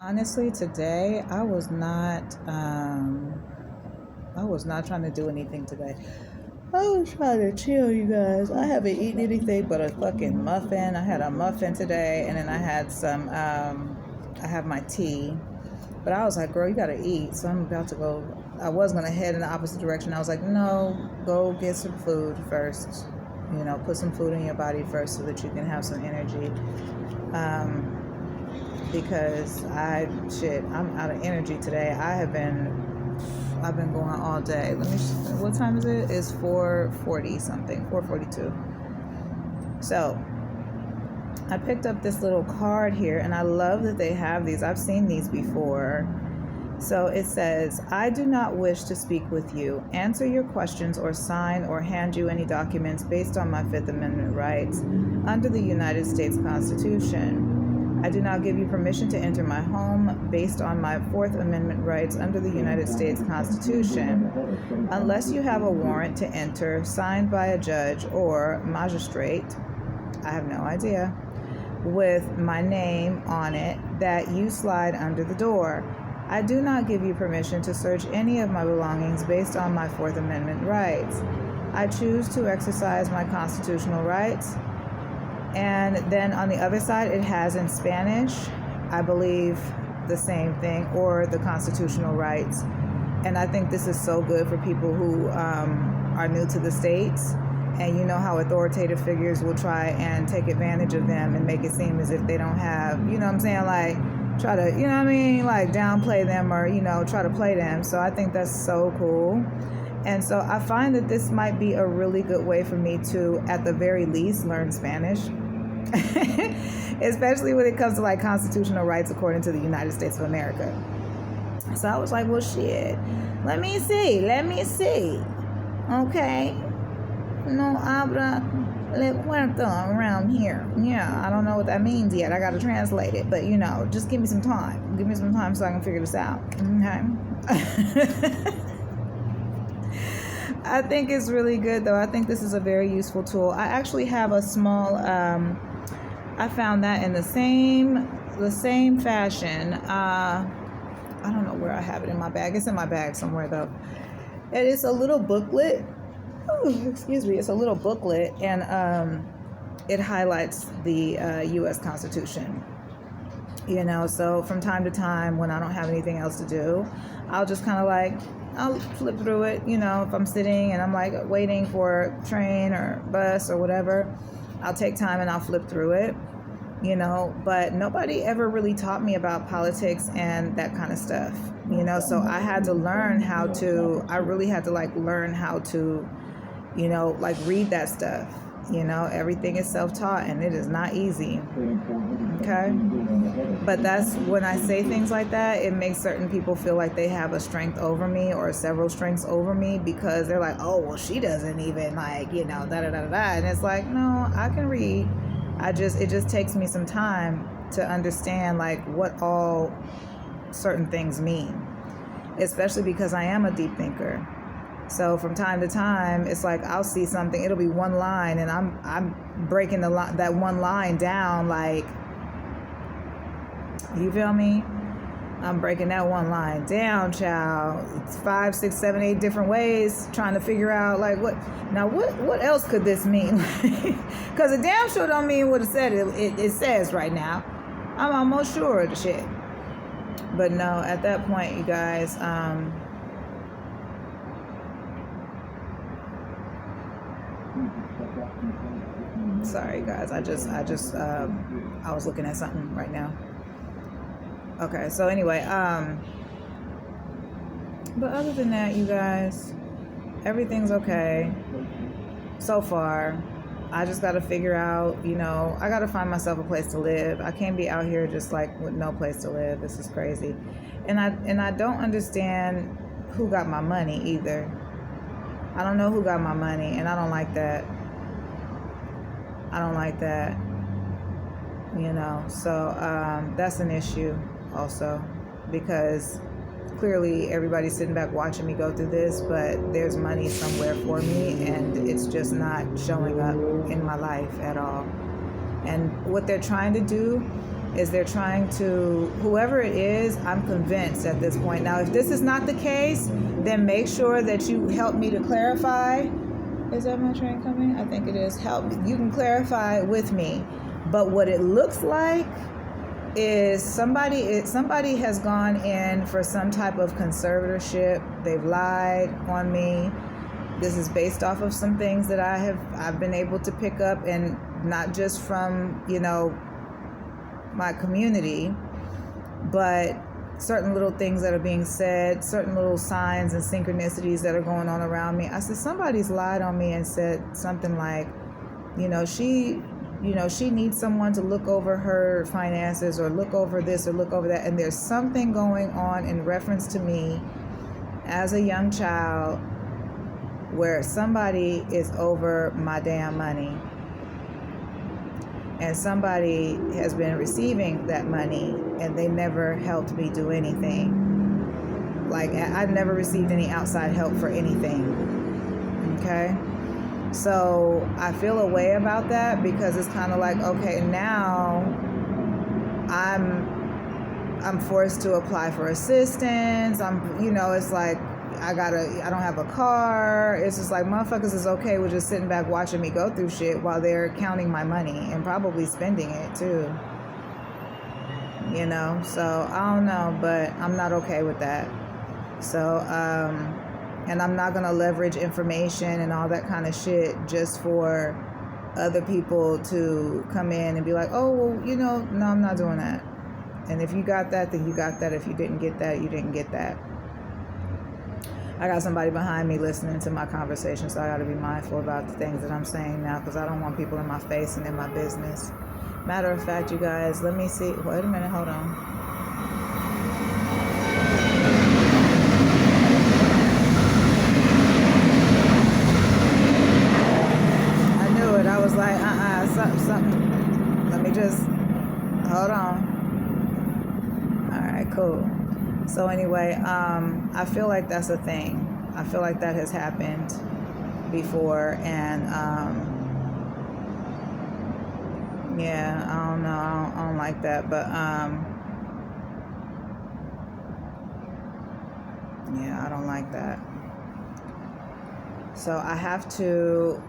Honestly, today I was not trying to do anything today. I was trying to chill, you guys. I haven't eaten anything but a fucking muffin. I had a muffin today, and then I had some. I have my tea, but I was like, "Girl, you gotta eat." So I'm about to go. I was gonna head in the opposite direction. I was like, "No, go get some food first. You know, put some food in your body first so that you can have some energy." Because I'm out of energy today. I've been going all day. What time is it? It's 4:40 something, 4:42. So I picked up this little card here, and I love that they have these. I've seen these before. So it says, I do not wish to speak with you, answer your questions, or sign or hand you any documents based on my Fifth Amendment rights under the United States Constitution. I do not give you permission to enter my home based on my Fourth Amendment rights under the United States Constitution, unless you have a warrant to enter signed by a judge or magistrate, I have no idea, with my name on it that you slide under the door. I do not give you permission to search any of my belongings based on my Fourth Amendment rights. I choose to exercise my constitutional rights. And then on the other side, it has in Spanish, I believe the same thing, or the constitutional rights. And I think this is so good for people who are new to the States. And you know how authoritative figures will try and take advantage of them and make it seem as if they don't have, you know what I'm saying, like try to, you know what I mean, like downplay them or, you know, try to play them. So I think that's so cool. And so I find that this might be a really good way for me to, at the very least, learn Spanish. Especially when it comes to like constitutional rights according to the United States of America. So I was like, well, shit, let me see. Okay. No habla le puerto around here. Yeah, I don't know what that means yet. I got to translate it. But, you know, just give me some time. Give me some time so I can figure this out. Okay. I think it's really good, though. I think this is a very useful tool. I actually have a small, I found that in the same fashion. I don't know where I have it in my bag. It's in my bag somewhere, though. And it's a little booklet. Oh, excuse me. It's a little booklet, and it highlights the U.S. Constitution. You know, so from time to time when I don't have anything else to do, I'll just kind of like, I'll flip through it, you know, if I'm sitting and I'm like waiting for a train or bus or whatever, I'll take time and I'll flip through it, you know, but nobody ever really taught me about politics and that kind of stuff, you know, so I had to learn I really had to like learn how to, you know, like read that stuff, you know, everything is self-taught and it is not easy. Okay. But that's when I say things like that, it makes certain people feel like they have a strength over me or several strengths over me because they're like, oh, well, she doesn't even like, you know, da da da da da. And it's like, no, I can read. It just takes me some time to understand like what all certain things mean, especially because I am a deep thinker. So from time to time, it's like I'll see something, it'll be one line, and I'm breaking that one line down like, you feel me? I'm breaking that one line down, child. It's 5, 6, 7, 8 different ways, trying to figure out like what else could this mean? Because it damn sure don't mean what it says right now. I'm almost sure of the shit. But no, at that point, you guys, sorry guys, I was looking at something right now. Okay, so anyway, but other than that, you guys, everything's okay so far. I just got to figure out, you know, I got to find myself a place to live. I can't be out here just like with no place to live. This is crazy. And I don't understand who got my money either. I don't know who got my money, and I don't like that. You know, so that's an issue also, because clearly everybody's sitting back watching me go through this, but there's money somewhere for me and it's just not showing up in my life at all. And what they're trying to do is they're trying to, whoever it is, I'm convinced at this point. Now, if this is not the case, then make sure that you help me to clarify. Is that my train coming? I think it is. Help me. You can clarify with me. But what it looks like is somebody has gone in for some type of conservatorship. They've lied on me. This is based off of some things that I've been able to pick up, and not just from, my community, but certain little things that are being said, certain little signs and synchronicities that are going on around me. I said, somebody's lied on me and said something like, she needs someone to look over her finances, or look over this, or look over that. And there's something going on in reference to me as a young child where somebody is over my damn money. And somebody has been receiving that money, and they never helped me do anything. Like, I never received any outside help for anything. Okay? So I feel a way about that, because it's kind of like, okay, now I'm forced to apply for assistance. It's like, I don't have a car. It's just like, motherfuckers is okay with just sitting back watching me go through shit while they're counting my money and probably spending it too. So I don't know, but I'm not okay with that. So, and I'm not going to leverage information and all that kind of shit just for other people to come in and be like, oh, well, no, I'm not doing that. And if you got that, then you got that. If you didn't get that, you didn't get that. I got somebody behind me listening to my conversation, so I got to be mindful about the things that I'm saying now, because I don't want people in my face and in my business. Matter of fact, you guys, let me see. Wait a minute, hold on. I knew it. I was like, something. Let me just, hold on. All right, cool. So anyway, I feel like that's a thing. I feel like that has happened before, and yeah, I don't know. I don't like that, but yeah, I don't like that. So I have to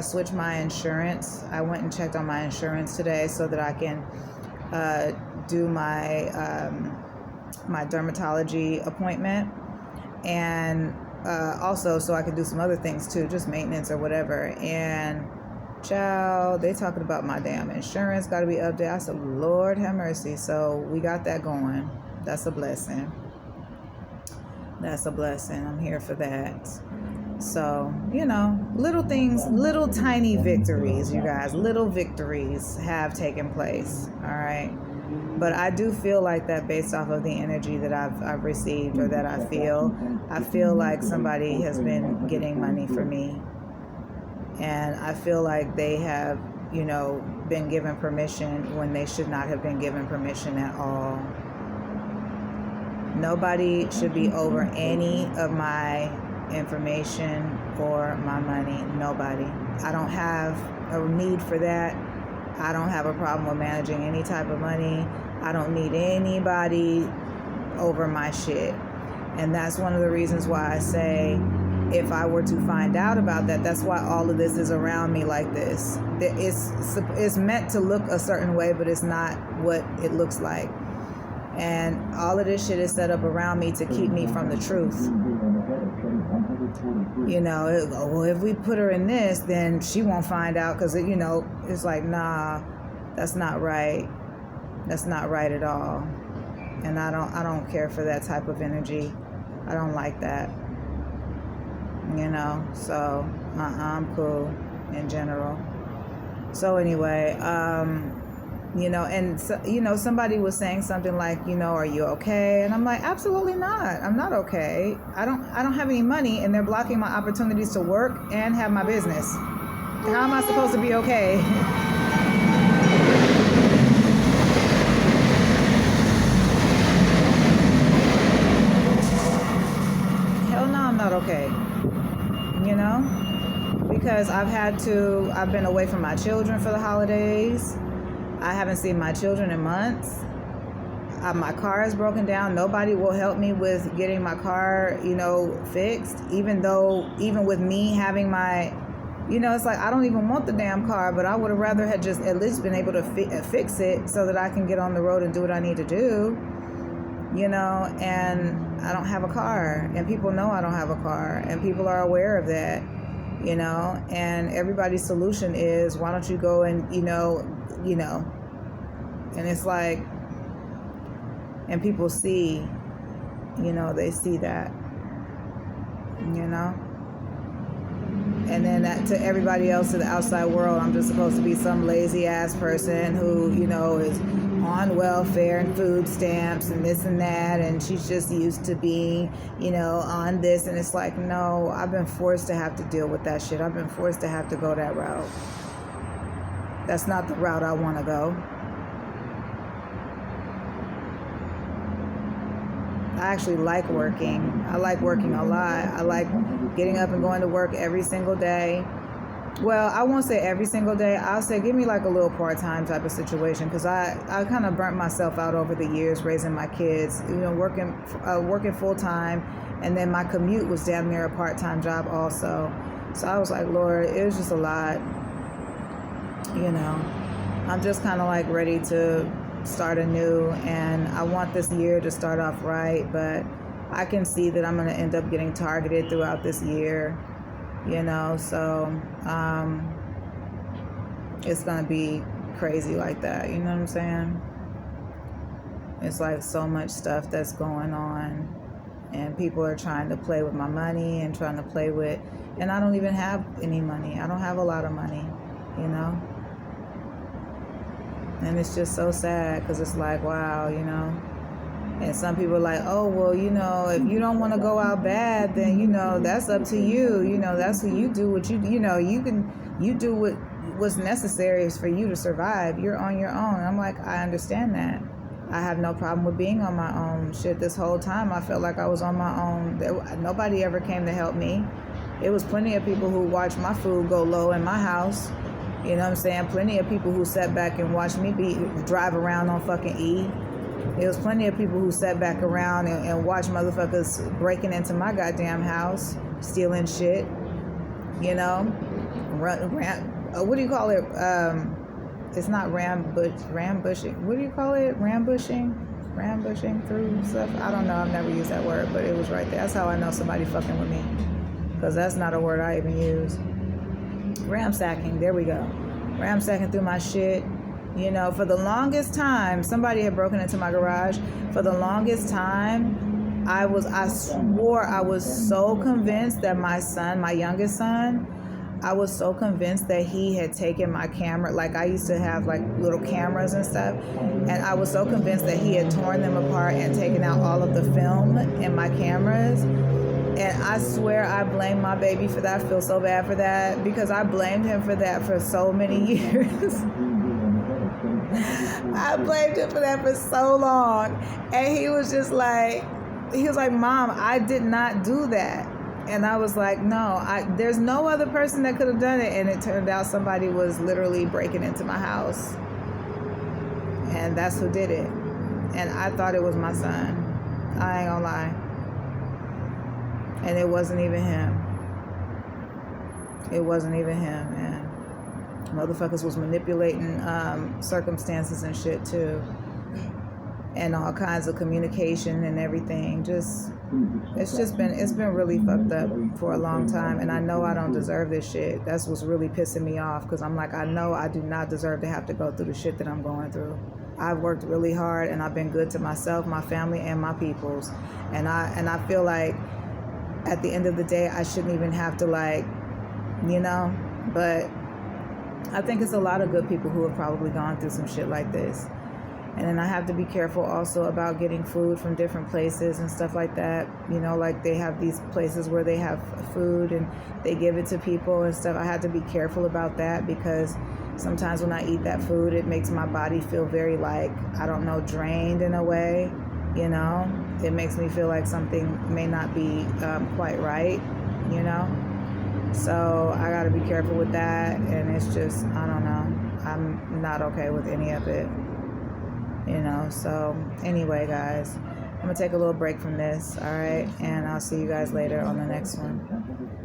switch my insurance. I went and checked on my insurance today so that I can do my my dermatology appointment, and also so I can do some other things too, just maintenance or whatever. And child, they talking about my damn insurance got to be up there. I said, Lord have mercy. So we got that going. That's a blessing. That's a blessing. I'm here for that. So, little things, little tiny victories, you guys, little victories have taken place. All right. But I do feel like that, based off of the energy that I've received, or that I feel like somebody has been getting money for me. And I feel like they have, been given permission when they should not have been given permission at all. Nobody should be over any of my information or my money. Nobody. I don't have a need for that. I don't have a problem with managing any type of money. I don't need anybody over my shit. And that's one of the reasons why I say, if I were to find out about that, that's why all of this is around me like this. It's meant to look a certain way, but it's not what it looks like. And all of this shit is set up around me to keep me from the truth. Well, if we put her in this, then she won't find out, because it's like, nah, that's not right. That's not right at all. And I don't care for that type of energy. I don't like that. So I'm cool in general. So anyway, and somebody was saying something like, are you okay? And I'm like, absolutely not. I'm not okay. I don't have any money, and they're blocking my opportunities to work and have my business. How am I supposed to be okay? Hell no, I'm not okay. Because I've been away from my children for the holidays. I haven't seen my children in months. My car is broken down. Nobody will help me with getting my car, fixed. Even with me having my, it's like I don't even want the damn car, but I would have rather had just at least been able to fix it so that I can get on the road and do what I need to do, and I don't have a car, and people know I don't have a car, and people are aware of that, and everybody's solution is, why don't you go and, and it's like, and people see, they see that, and then that, to everybody else, to the outside world, I'm just supposed to be some lazy ass person who, is on welfare and food stamps and this and that, and she's just used to being, on this. And it's like, no, I've been forced to have to deal with that shit. I've been forced to have to go that route. That's not the route I want to go. I actually like working. I like working a lot. I like getting up and going to work every single day. Well, I won't say every single day. I'll say give me like a little part-time type of situation, because I kind of burnt myself out over the years raising my kids, working full-time, and then my commute was damn near a part-time job also. So I was like, Lord, it was just a lot. I'm just kind of like ready to start anew, and I want this year to start off right, but I can see that I'm going to end up getting targeted throughout this year, so it's going to be crazy like that, you know what I'm saying? It's like so much stuff that's going on, and people are trying to play with my money and trying to play with, and I don't even have any money. I don't have a lot of money, And it's just so sad, because it's like, wow, And some people are like, oh, well, if you don't want to go out bad, then, that's up to you. That's what you do. You do what's necessary for you to survive. You're on your own. I'm like, I understand that. I have no problem with being on my own. Shit, this whole time I felt like I was on my own. Nobody ever came to help me. It was plenty of people who watched my food go low in my house. You know what I'm saying? Plenty of people who sat back and watched me drive around on fucking E. There was plenty of people who sat back around and watched motherfuckers breaking into my goddamn house, stealing shit. What do you call it? It's not rambushing. What do you call it? Rambushing through stuff? I don't know. I've never used that word, but it was right there. That's how I know somebody fucking with me, because that's not a word I even use. Ramsacking, there we go. Ramsacking through my shit. For the longest time, somebody had broken into my garage. For the longest time, I swore I was so convinced that my son, my youngest son, I was so convinced that he had taken my camera. Like, I used to have like little cameras and stuff, and I was so convinced that he had torn them apart and taken out all of the film in my cameras. And I swear I blame my baby for that. I feel so bad for that, because I blamed him for that for so many years. I blamed him for that for so long. And he was like, Mom, I did not do that. And I was like, no, there's no other person that could have done it. And it turned out somebody was literally breaking into my house. And that's who did it. And I thought it was my son. I ain't gonna lie. And it wasn't even him. It wasn't even him, man. Motherfuckers was manipulating circumstances and shit too. And all kinds of communication and everything. It's been really fucked up for a long time. And I know I don't deserve this shit. That's what's really pissing me off. Because I'm like, I know I do not deserve to have to go through the shit that I'm going through. I've worked really hard, and I've been good to myself, my family, and my peoples. And I feel like at the end of the day, I shouldn't even have to but I think it's a lot of good people who have probably gone through some shit like this. And then I have to be careful also about getting food from different places and stuff like that. Like they have these places where they have food and they give it to people and stuff. I have to be careful about that, because sometimes when I eat that food, it makes my body feel very drained in a way. It makes me feel like something may not be quite right, So I got to be careful with that. And it's just, I don't know. I'm not okay with any of it, you know. So anyway, guys, I'm gonna take a little break from this, all right, and I'll see you guys later on the next one.